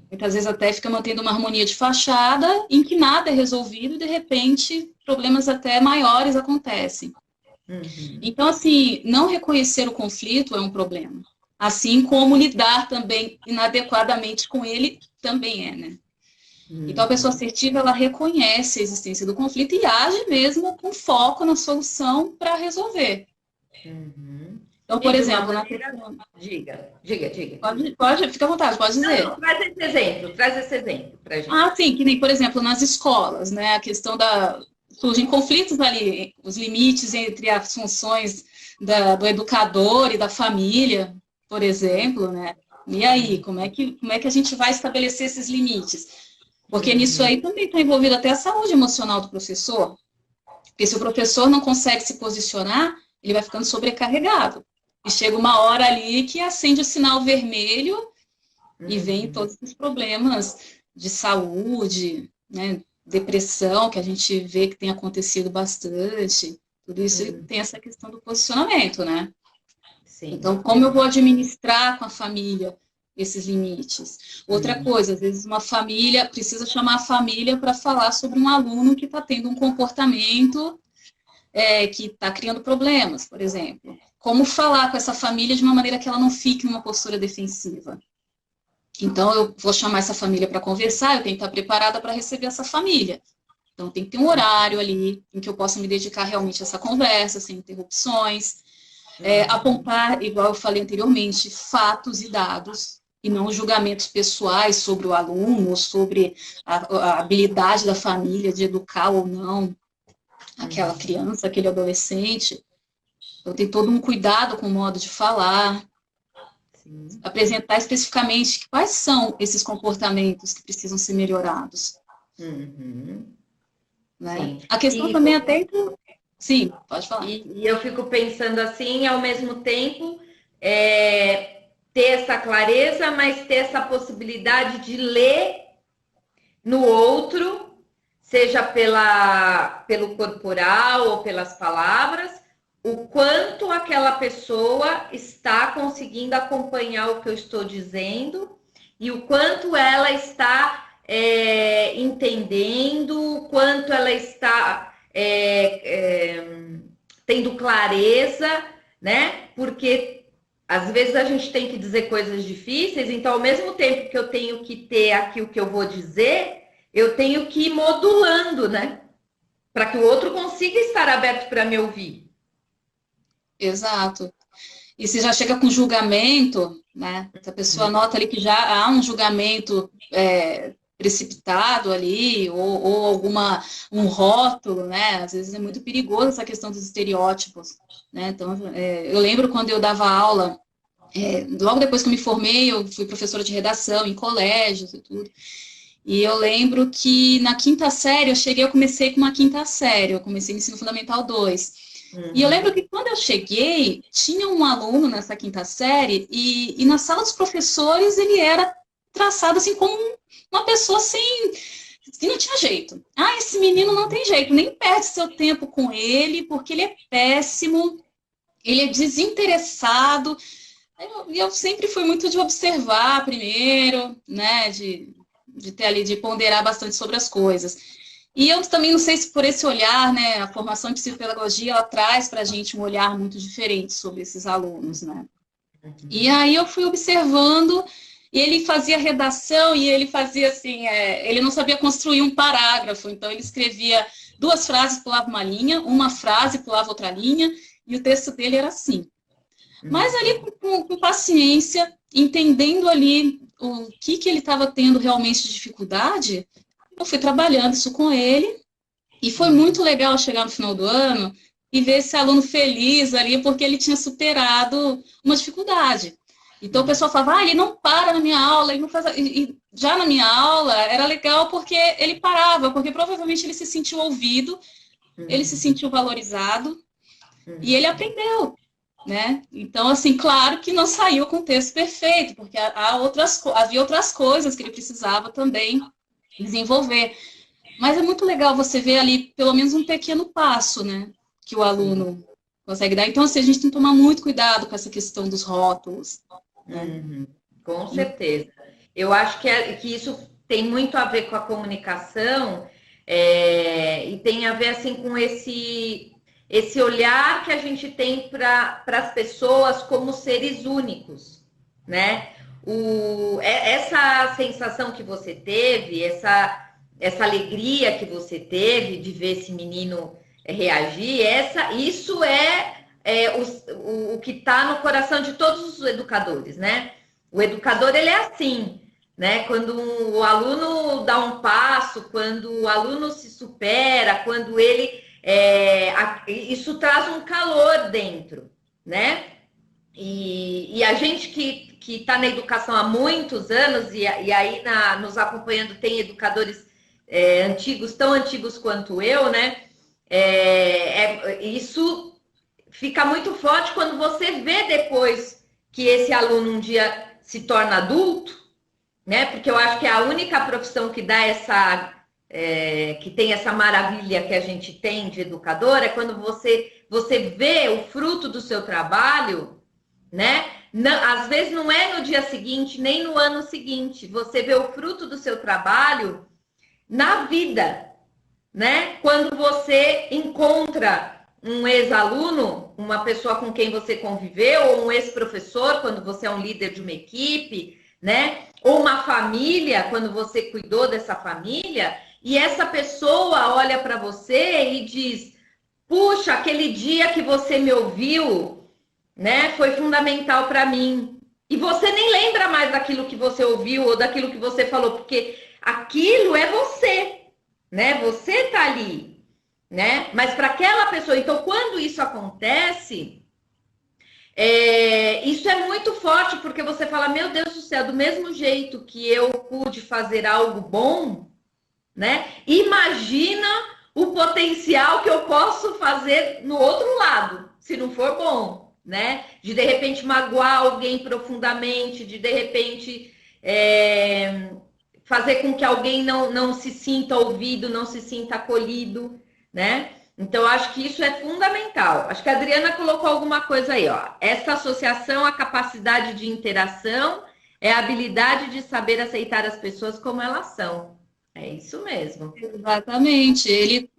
Muitas vezes até fica mantendo uma harmonia de fachada em que nada é resolvido e, de repente, problemas até maiores acontecem. uhum, Então, assim, não reconhecer o conflito é um problema. Assim como lidar também inadequadamente com ele também é, né? Então, a pessoa uhum, assertiva, ela reconhece a existência do conflito e age mesmo com foco na solução para resolver. uhum. Então, E por de uma exemplo, na maneira. questão... Diga. Fica à vontade, pode Não, dizer. não, traz esse exemplo para Ah, gente. sim, que nem, por exemplo, nas escolas, né? A questão da... Surgem conflitos ali, os limites entre as funções do educador e da família, por exemplo, né? E aí, como é que a gente vai estabelecer esses limites? Porque nisso Uhum, aí também está envolvida até a saúde emocional do professor. Porque se o professor não consegue se posicionar, ele vai ficando sobrecarregado. E chega uma hora ali que acende o sinal vermelho e vem uhum, todos os problemas de saúde, né, depressão, que a gente vê que tem acontecido bastante, tudo isso uhum. tem essa questão do posicionamento, né? Sim, Então, como eu vou exato. administrar com a família esses limites? Outra Hum, coisa, às vezes uma família precisa chamar a família para falar sobre um aluno que está tendo um comportamento que está criando problemas, por exemplo. Como falar com essa família de uma maneira que ela não fique numa postura defensiva? Então, eu vou chamar essa família para conversar, eu tenho que estar preparada para receber essa família. Então, tem que ter um horário ali em que eu possa me dedicar realmente a essa conversa, sem interrupções. uhum, Apontar, igual eu falei anteriormente, fatos e dados, e não julgamentos pessoais sobre o aluno, ou sobre a habilidade da família de educar ou não aquela uhum, criança, aquele adolescente. Então, tem todo um cuidado com o modo de falar, sim, apresentar especificamente quais são esses comportamentos que precisam ser melhorados, uhum, né? sim. A questão também até... Sim, pode falar. E eu fico pensando assim, ao mesmo tempo, ter essa clareza, mas ter essa possibilidade de ler no outro, seja pelo corporal ou pelas palavras, o quanto aquela pessoa está conseguindo acompanhar o que eu estou dizendo e o quanto ela está entendendo, o quanto ela está tendo clareza, né? Porque às vezes a gente tem que dizer coisas difíceis, então ao mesmo tempo que eu tenho que ter aqui o que eu vou dizer, eu tenho que ir modulando, né? Para que o outro consiga estar aberto para me ouvir. Exato. E se já chega com julgamento, né? Se a pessoa nota ali que já há um julgamento precipitado ali, ou um rótulo, né? Às vezes é muito perigoso essa questão dos estereótipos, né? Então, eu lembro quando eu dava aula, logo depois que eu me formei, eu fui professora de redação em colégios e tudo. E eu lembro que na quinta série, eu comecei com uma quinta série, eu comecei no ensino fundamental 2. E eu lembro que quando eu cheguei, tinha um aluno nessa quinta série, e na sala dos professores ele era traçado assim como uma pessoa assim, que não tinha jeito. Ah, esse menino não tem jeito, nem perde seu tempo com ele, porque ele é péssimo, ele é desinteressado. E eu sempre fui muito de observar primeiro, né, de ter ali, de ponderar bastante sobre as coisas. E eu também não sei se por esse olhar, né, a formação em psicopedagogia, ela traz para a gente um olhar muito diferente sobre esses alunos, né? E aí eu fui observando, e ele fazia redação, e ele fazia assim, ele não sabia construir um parágrafo, então ele escrevia 2 frases, pulava uma linha, uma frase, pulava outra linha, e o texto dele era assim. Mas ali com paciência, entendendo ali o que ele estava tendo realmente de dificuldade, eu fui trabalhando isso com ele, e foi muito legal chegar no final do ano e ver esse aluno feliz ali, porque ele tinha superado uma dificuldade. Então o pessoal falava, ele não para na minha aula, ele não faz... E já na minha aula era legal porque ele parava, porque provavelmente ele se sentiu ouvido, ele se sentiu valorizado, e ele aprendeu. Né? Então, assim, claro que não saiu com o texto perfeito, porque havia outras coisas que ele precisava também desenvolver. Mas é muito legal você ver ali, pelo menos, um pequeno passo, né? Que o aluno consegue dar. Então, assim, a gente tem que tomar muito cuidado com essa questão dos rótulos. Né? Com certeza. Eu acho que isso tem muito a ver com a comunicação, e tem a ver assim com esse olhar que a gente tem para as pessoas como seres únicos, né? Essa sensação que você teve, essa alegria que você teve de ver esse menino reagir, isso o que está no coração de todos os educadores, né? O educador, ele é assim, né? Quando o aluno dá um passo, quando o aluno se supera, quando ele... isso traz um calor dentro, né? E a gente que está na educação há muitos anos, e aí nos acompanhando tem educadores antigos, tão antigos quanto eu, né? Isso fica muito forte quando você vê depois que esse aluno um dia se torna adulto, né? Porque eu acho que é a única profissão que dá que tem essa maravilha que a gente tem de educador, é quando você vê o fruto do seu trabalho, né? Não, às vezes não é no dia seguinte, nem no ano seguinte. Você vê o fruto do seu trabalho na vida, né? Quando você encontra um ex-aluno, uma pessoa com quem você conviveu, ou um ex-professor, quando você é um líder de uma equipe, né? Ou uma família, quando você cuidou dessa família, e essa pessoa olha para você e diz: puxa, aquele dia que você me ouviu, né, foi fundamental para mim. E você nem lembra mais daquilo que você ouviu ou daquilo que você falou, porque aquilo é você, né? Você tá ali, né? Mas para aquela pessoa, então, quando isso acontece, isso é muito forte, porque você fala: meu Deus do céu, do mesmo jeito que eu pude fazer algo bom, né? Imagina o potencial que eu posso fazer no outro lado, se não for bom, né? De repente magoar alguém profundamente, de repente fazer com que alguém não se sinta ouvido, não se sinta acolhido, né? Então, acho que isso é fundamental. Acho que a Adriana colocou alguma coisa aí, ó. Essa associação à capacidade de interação é a habilidade de saber aceitar as pessoas como elas são. É isso mesmo. Exatamente.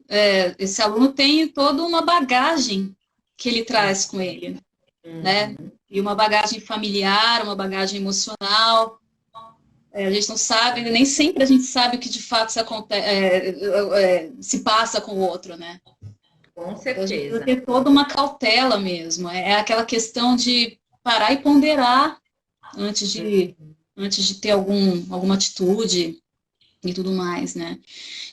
Esse aluno tem toda uma bagagem que ele traz com ele, né? e uma bagagem familiar, uma bagagem emocional. A gente não sabe, nem sempre a gente sabe o que de fato se passa com o outro, né? Com Então, a gente precisa certeza. ter toda uma cautela mesmo. É aquela questão de parar e ponderar antes de ter alguma atitude e tudo mais, né?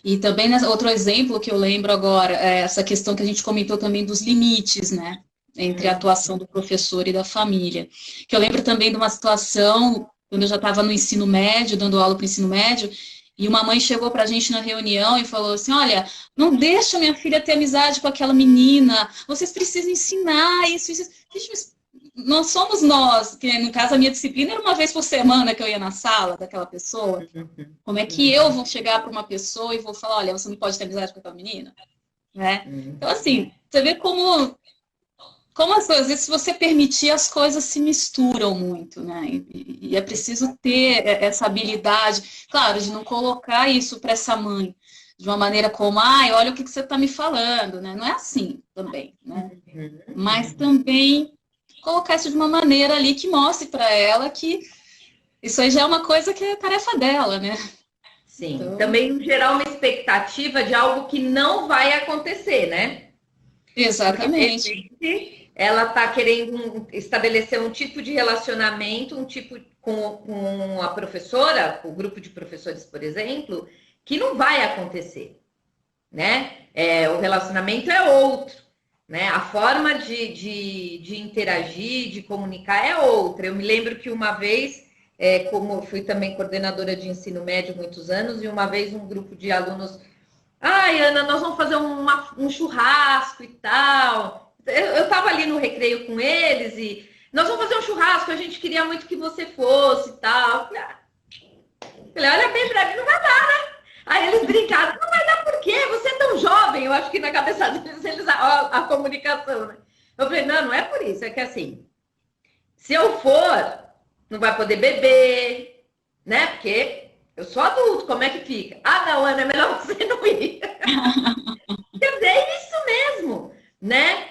E também, outro exemplo que eu lembro agora, é essa questão que a gente comentou também dos limites, né? Entre a atuação do professor e da família. Que eu lembro também de uma situação, quando eu já estava no ensino médio, dando aula para o ensino médio, e uma mãe chegou para a gente na reunião e falou assim, olha, não deixa minha filha ter amizade com aquela menina, vocês precisam ensinar isso. Gente, mas nós somos nós, que no caso a minha disciplina era uma vez por semana que eu ia na sala daquela pessoa. Como é que eu vou chegar para uma pessoa e vou falar, olha, você não pode ter amizade com aquela menina? Né? Então, assim, você vê como às vezes, se você permitir, as coisas se misturam muito, né? E é preciso ter essa habilidade, claro, de não colocar isso para essa mãe de uma maneira como, ai, olha o que você está me falando, né? Não é assim também, né? Mas também colocar isso de uma maneira ali que mostre para ela que isso aí já é uma coisa que é tarefa dela, né? Sim, Então, também gerar uma expectativa de algo que não vai acontecer, né? Porque de exatamente. repente ela está querendo estabelecer um tipo de relacionamento, um tipo com a professora, com o grupo de professores, por exemplo, que não vai acontecer, né? O relacionamento é outro, né? A forma de interagir, de comunicar é outra. Eu me lembro que uma vez, como eu fui também coordenadora de ensino médio muitos anos, e uma vez um grupo de alunos, ai, Ana, nós vamos fazer um churrasco e tal. Eu estava ali no recreio com eles e nós vamos fazer um churrasco, a gente queria muito que você fosse e tal. Falei, olha bem pra mim, não vai dar, né? Aí eles brincaram, não vai dar por quê? Você é tão jovem. Eu acho que na cabeça deles a comunicação, né? Eu falei, não é por isso, é que assim, se eu for, não vai poder beber, né? Porque eu sou adulto, como é que fica? Ah, não, Ana, é melhor você não ir. Quer dizer, é isso mesmo, né?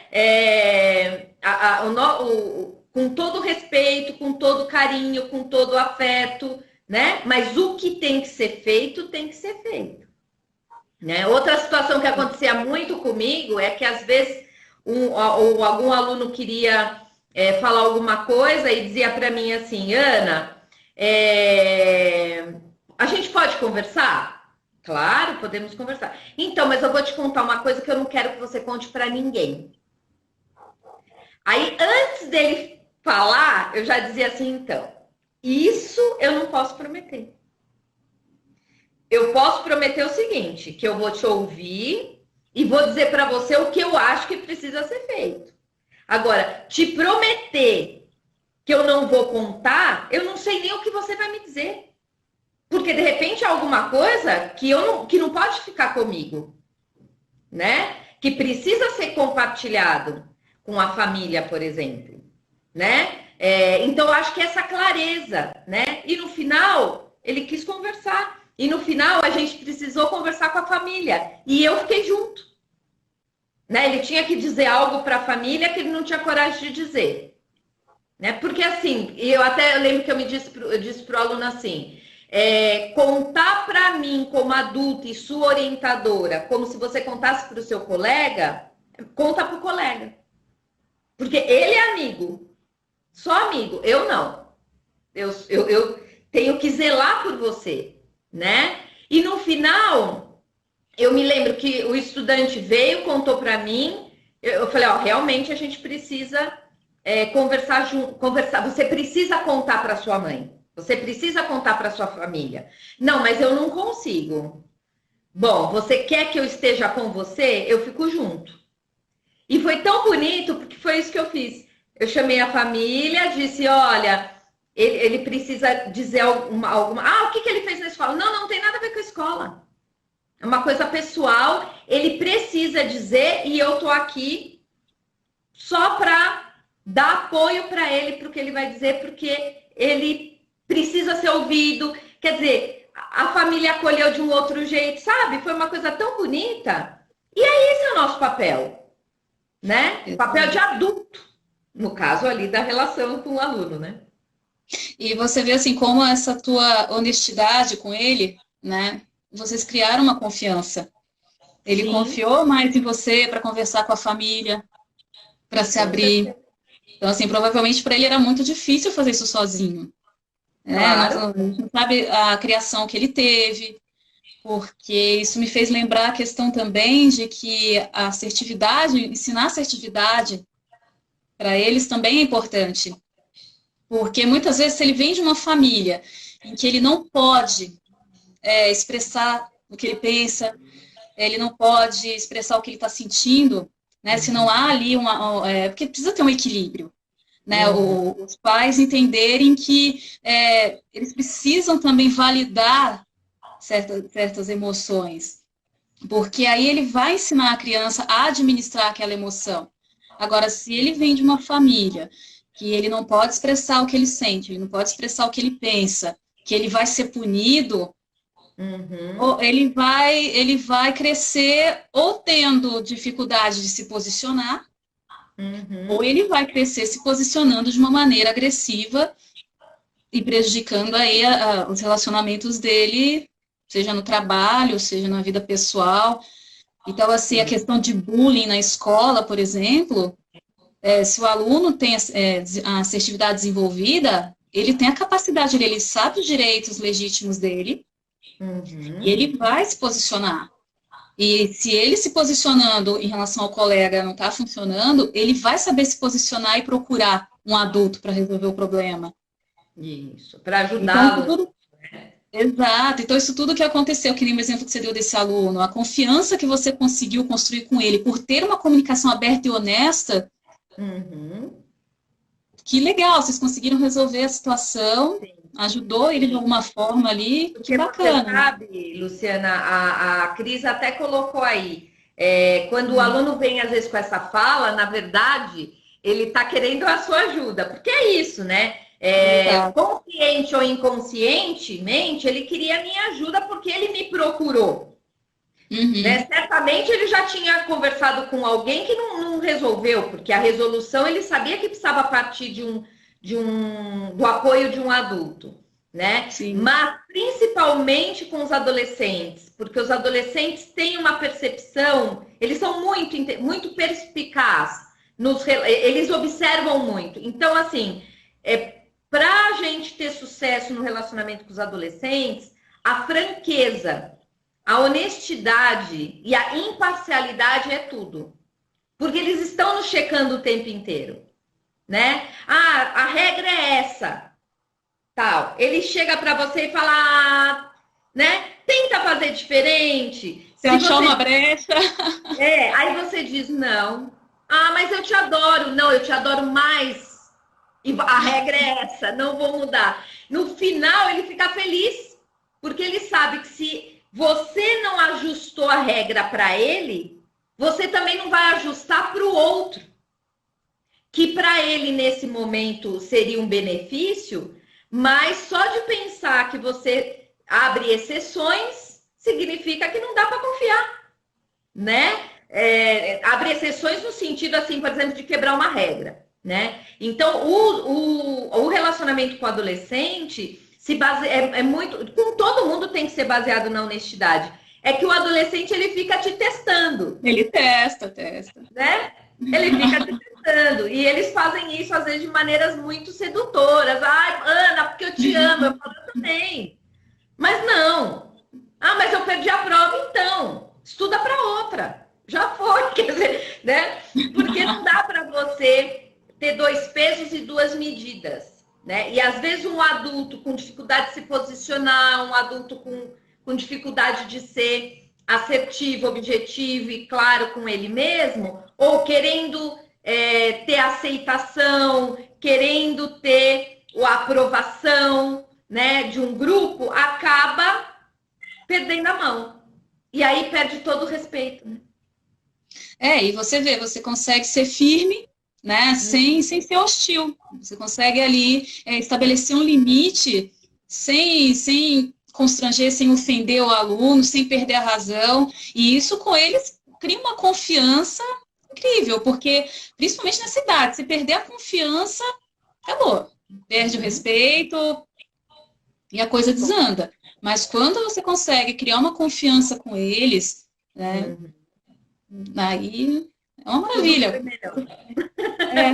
Com todo respeito, com todo carinho, com todo afeto, né? Mas o que tem que ser feito, tem que ser feito. Né? Outra situação que acontecia muito comigo é que às vezes algum aluno queria falar alguma coisa e dizia para mim assim, Ana, a gente pode conversar? Claro, podemos conversar. Então, mas eu vou te contar uma coisa que eu não quero que você conte para ninguém. Aí, antes dele falar, eu já dizia assim, então, isso eu não posso prometer. Eu posso prometer o seguinte, que eu vou te ouvir e vou dizer para você o que eu acho que precisa ser feito. Agora, te prometer que eu não vou contar, eu não sei nem o que você vai me dizer. Porque, de repente, é alguma coisa que não pode ficar comigo, né? Que precisa ser compartilhado com a família, por exemplo, né? Então, eu acho que essa clareza, né? E no final, ele quis conversar. E no final, a gente precisou conversar com a família. E eu fiquei junto. Né? Ele tinha que dizer algo para a família que ele não tinha coragem de dizer. Né? Porque assim, eu lembro que eu disse para o aluno assim, contar para mim como adulta e sua orientadora, como se você contasse para o seu colega, conta para o colega. Porque ele é amigo, só amigo, eu não. Eu tenho que zelar por você, né? E no final, eu me lembro que o estudante veio, contou para mim, eu falei, realmente a gente precisa conversar. Você precisa contar para sua mãe, você precisa contar para sua família. Não, mas eu não consigo. Bom, você quer que eu esteja com você? Eu fico junto. E foi tão bonito, porque foi isso que eu fiz. Eu chamei a família, disse, olha, ele precisa dizer alguma... o que ele fez na escola? Não tem nada a ver com a escola. É uma coisa pessoal, ele precisa dizer e eu tô aqui só para dar apoio para ele, para o que ele vai dizer, porque ele precisa ser ouvido. Quer dizer, a família acolheu de um outro jeito, sabe? Foi uma coisa tão bonita. E esse é o nosso papel, né? Papel de adulto, No caso ali da relação com o aluno, né? E você vê assim como essa tua honestidade com ele, né? Vocês criaram uma confiança. Ele Sim, confiou mais em você para conversar com a família, para se com abrir. certeza. Então, assim, provavelmente para ele era muito difícil fazer isso sozinho, né? Não, Claro. a gente não sabe a criação que ele teve, porque isso me fez lembrar a questão também de que a assertividade, ensinar assertividade para eles também é importante. Porque muitas vezes, se ele vem de uma família em que ele não pode expressar o que ele pensa, ele não pode expressar o que ele está sentindo, né? Se não há ali porque precisa ter um equilíbrio, né? Uhum, Os pais entenderem que eles precisam também validar certas emoções, porque aí ele vai ensinar a criança a administrar aquela emoção. Agora, se ele vem de uma família que ele não pode expressar o que ele sente, ele não pode expressar o que ele pensa, que ele vai ser punido, uhum, ou ele vai crescer ou tendo dificuldade de se posicionar, ou uhum. ele vai crescer se posicionando de uma maneira agressiva e prejudicando aí os relacionamentos dele, seja no trabalho, seja na vida pessoal. Então, assim, a Sim. questão de bullying na escola, por exemplo, se o aluno tem a assertividade desenvolvida, ele tem a capacidade, ele sabe os direitos legítimos dele e Uhum. ele vai se posicionar. E se ele se posicionando em relação ao colega não está funcionando, ele vai saber se posicionar e procurar um adulto para resolver o problema. Isso, para Então, isso ajudá-lo. tudo. Exato. Então, isso tudo que aconteceu, que nem o exemplo que você deu desse aluno, a confiança que você conseguiu construir com ele por ter uma comunicação aberta e honesta, Uhum. que legal, vocês conseguiram resolver a situação, Sim, ajudou ele de sim. alguma forma ali, que Porque você bacana, né? sabe, Luciana, a Cris até colocou aí, quando o Hum, aluno vem às vezes com essa fala, na verdade, ele está querendo a sua ajuda, porque é isso, né? exato. Consciente ou inconscientemente, ele queria a minha ajuda porque ele me procurou. Né? Uhum, Certamente ele já tinha conversado com alguém que não resolveu, porque a resolução ele sabia que precisava partir do apoio de um adulto, né? sim. Mas principalmente com os adolescentes, porque os adolescentes têm uma percepção, eles são muito perspicazes, eles observam muito. Então, assim, para a gente ter sucesso no relacionamento com os adolescentes, a franqueza, a honestidade e a imparcialidade é tudo. Porque eles estão nos checando o tempo inteiro, né? Ah, a regra é essa, tal. Ele chega para você e fala, né? Tenta fazer diferente. Se Se achar uma você brecha, aí você diz não. Ah, mas eu te adoro. Não, eu te adoro mais. E a regra é essa, não vou mudar. No final, ele fica feliz, porque ele sabe que se você não ajustou a regra para ele, você também não vai ajustar para o outro, que para ele nesse momento seria um benefício, mas só de pensar que você abre exceções significa que não dá para confiar, né? Abre exceções no sentido assim, por exemplo, de quebrar uma regra, né? Então, o relacionamento com o adolescente se base, muito, com todo mundo tem que ser baseado na honestidade. É que o adolescente ele fica te testando, ele testa. né? Ele fica te testando e eles fazem isso às vezes de maneiras muito sedutoras. Ai, Ana, porque eu te amo, eu falo também. Mas não. Ah, mas eu perdi a prova, então. Estuda para outra. Já foi, quer dizer, né? Porque não dá para você ter dois pesos e duas medidas, né? E às vezes um adulto com dificuldade de se posicionar, um adulto com dificuldade de ser assertivo, objetivo e claro com ele mesmo, ou querendo ter aceitação, querendo ter a aprovação, né, de um grupo, acaba perdendo a mão. E aí perde todo o respeito. Né? E você vê, você consegue ser firme, né, sem ser hostil. Você consegue ali estabelecer um limite sem constranger, sem ofender o aluno, sem perder a razão. E isso com eles cria uma confiança incrível, porque principalmente nessa idade, se perder a confiança, acabou. Perde o respeito e a coisa desanda. Mas quando você consegue criar uma confiança com eles, né, aí é uma maravilha. É.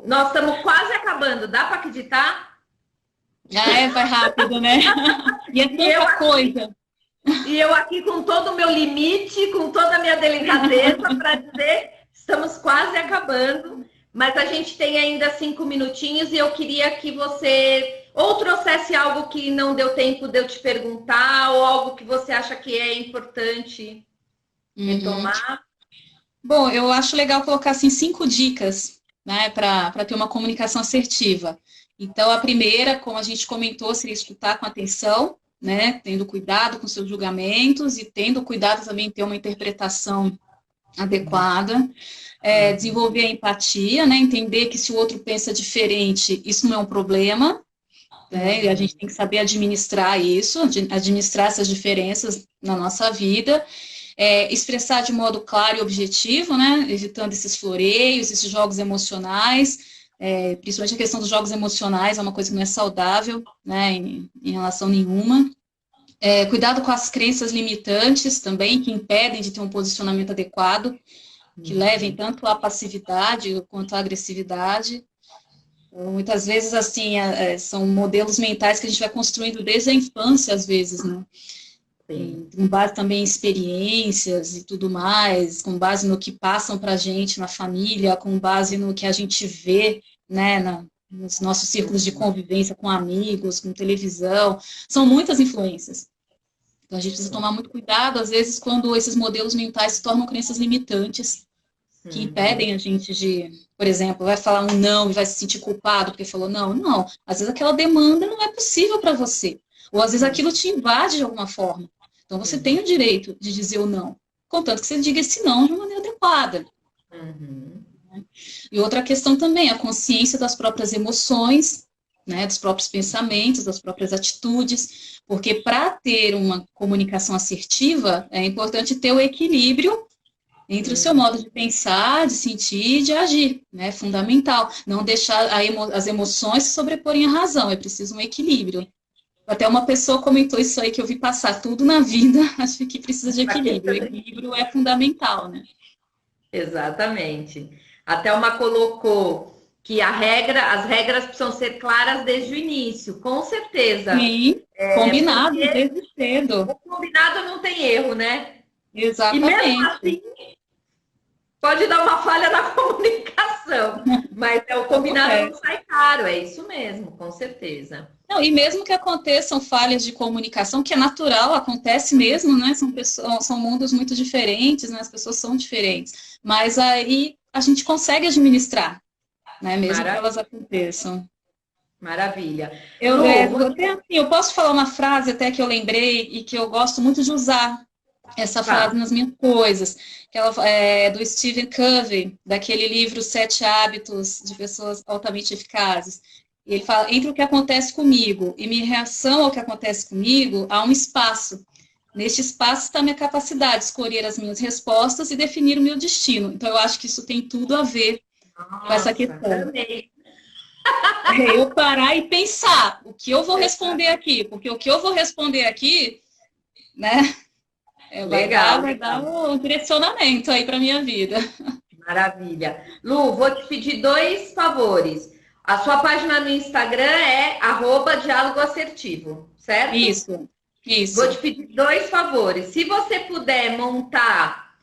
Nós estamos quase acabando, dá para acreditar? Vai rápido, né? E é tanta coisa. E eu aqui com todo o meu limite, com toda a minha delicadeza para dizer, estamos quase acabando, mas a gente tem ainda 5 minutinhos e eu queria que você ou trouxesse algo que não deu tempo de eu te perguntar, ou algo que você acha que é importante retomar. Bom, eu acho legal colocar assim 5 dicas, né, para ter uma comunicação assertiva. Então, a primeira, como a gente comentou, seria escutar com atenção, né, tendo cuidado com seus julgamentos e tendo cuidado também em ter uma interpretação adequada. Desenvolver a empatia, né, entender que se o outro pensa diferente, isso não é um problema, né, e a gente tem que saber administrar isso, administrar essas diferenças na nossa vida. Expressar de modo claro e objetivo, né, evitando esses floreios, esses jogos emocionais, principalmente a questão dos jogos emocionais é uma coisa que não é saudável, né, em relação nenhuma. Cuidado com as crenças limitantes também, que impedem de ter um posicionamento adequado, que levem tanto à passividade quanto à agressividade. Então, muitas vezes, assim, são modelos mentais que a gente vai construindo desde a infância, às vezes, né? Com base também em experiências e tudo mais, com base no que passam para a gente na família, com base no que a gente vê, né, nos nossos círculos de convivência com amigos, com televisão, são muitas influências. Então a gente precisa tomar muito cuidado, às vezes, quando esses modelos mentais se tornam crenças limitantes, que impedem a gente de, por exemplo, vai falar um não e vai se sentir culpado porque falou não. Não, às vezes aquela demanda não é possível para você, ou às vezes aquilo te invade de alguma forma. Então, você tem o direito de dizer o não, contanto que você diga esse não de uma maneira adequada. E outra questão também, a consciência das próprias emoções, né, dos próprios pensamentos, das próprias atitudes, porque para ter uma comunicação assertiva, é importante ter o equilíbrio entre o seu modo de pensar, de sentir e de agir, né, é fundamental. Não deixar as emoções se sobreporem à razão, é preciso um equilíbrio. Até uma pessoa comentou isso aí, que eu vi passar tudo na vida, acho que precisa de equilíbrio. O equilíbrio é fundamental, né? Exatamente. Até uma colocou que as regras precisam ser claras desde o início, com certeza. Sim, combinado desde cedo. O combinado não tem erro, né? Exatamente. E mesmo assim, pode dar uma falha na comunicação, mas o combinado não sai caro, é isso mesmo, com certeza. Não, e mesmo que aconteçam falhas de comunicação, que é natural, acontece mesmo, né? São mundos muito diferentes, né? As pessoas são diferentes. Mas aí a gente consegue administrar, né? Mesmo que elas aconteçam. Maravilha. Eu posso falar uma frase até que eu lembrei e que eu gosto muito de usar essa frase nas minhas coisas, que ela é do Stephen Covey, daquele livro 7 Hábitos de Pessoas Altamente Eficazes. E ele fala, entre o que acontece comigo e minha reação ao que acontece comigo, há um espaço. Neste espaço está a minha capacidade de escolher as minhas respostas e definir o meu destino. Então, eu acho que isso tem tudo a ver com essa questão. Eu parar e pensar o que eu vou responder aqui, porque o que eu vou responder aqui, né, vai dar um direcionamento aí para a minha vida. Maravilha. Lu, vou te pedir 2 favores. A sua página no Instagram é @diálogoassertivo, certo? Isso. Vou te pedir 2 favores. Se você puder montar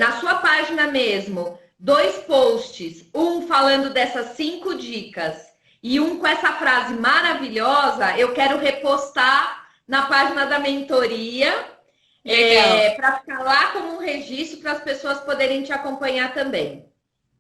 na sua página mesmo 2 posts, um falando dessas 5 dicas e um com essa frase maravilhosa, eu quero repostar na página da mentoria para ficar lá como um registro para as pessoas poderem te acompanhar também.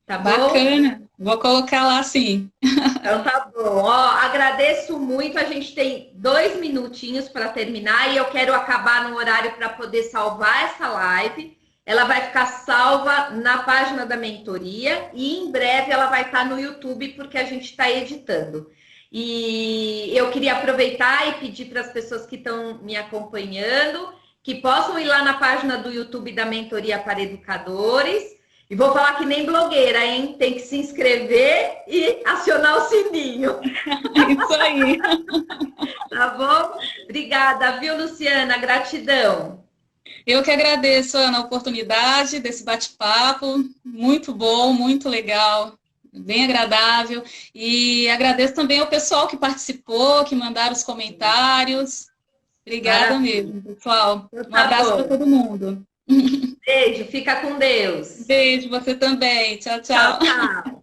Tá bom? Bacana. Vou colocar lá sim. Então tá bom. Agradeço muito. A gente tem 2 minutinhos para terminar e eu quero acabar no horário para poder salvar essa live. Ela vai ficar salva na página da mentoria e em breve ela vai estar no YouTube porque a gente está editando. E eu queria aproveitar e pedir para as pessoas que estão me acompanhando que possam ir lá na página do YouTube da Mentoria para Educadores. E vou falar que nem blogueira, hein? Tem que se inscrever e acionar o sininho. Isso aí. Tá bom? Obrigada, viu, Luciana? Gratidão. Eu que agradeço, Ana, a oportunidade desse bate-papo. Muito bom, muito legal, bem agradável. E agradeço também ao pessoal que participou, que mandaram os comentários. Obrigada mesmo, pessoal. Um abraço para todo mundo. Beijo, fica com Deus. Beijo, você também. Tchau, Tchau, tchau. tchau.